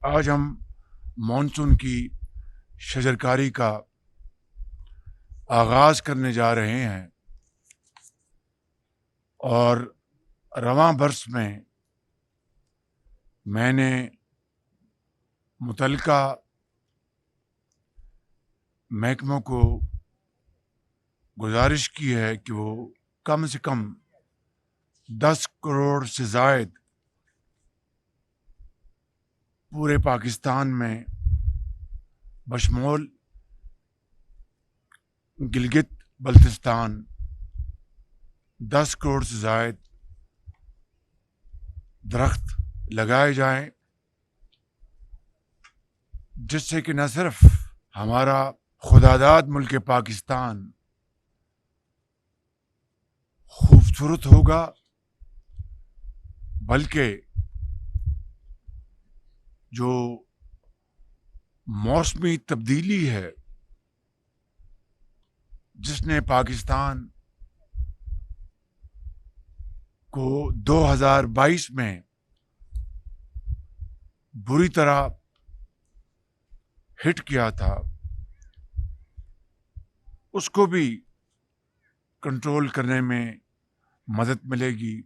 آج ہم مانسون کی شجرکاری کا آغاز کرنے جا رہے ہیں اور رواں برس میں نے متعلقہ محکموں کو گزارش کی ہے کہ وہ کم سے کم 10 کروڑ سے زائد پورے پاکستان میں بشمول گلگت بلتستان 10 کروڑ سے زائد درخت لگائے جائیں، جس سے کہ نہ صرف ہمارا خداداد ملک پاکستان خوبصورت ہوگا بلکہ جو موسمی تبدیلی ہے جس نے پاکستان کو 2022 میں بری طرح ہٹ کیا تھا، اس کو بھی کنٹرول کرنے میں مدد ملے گی۔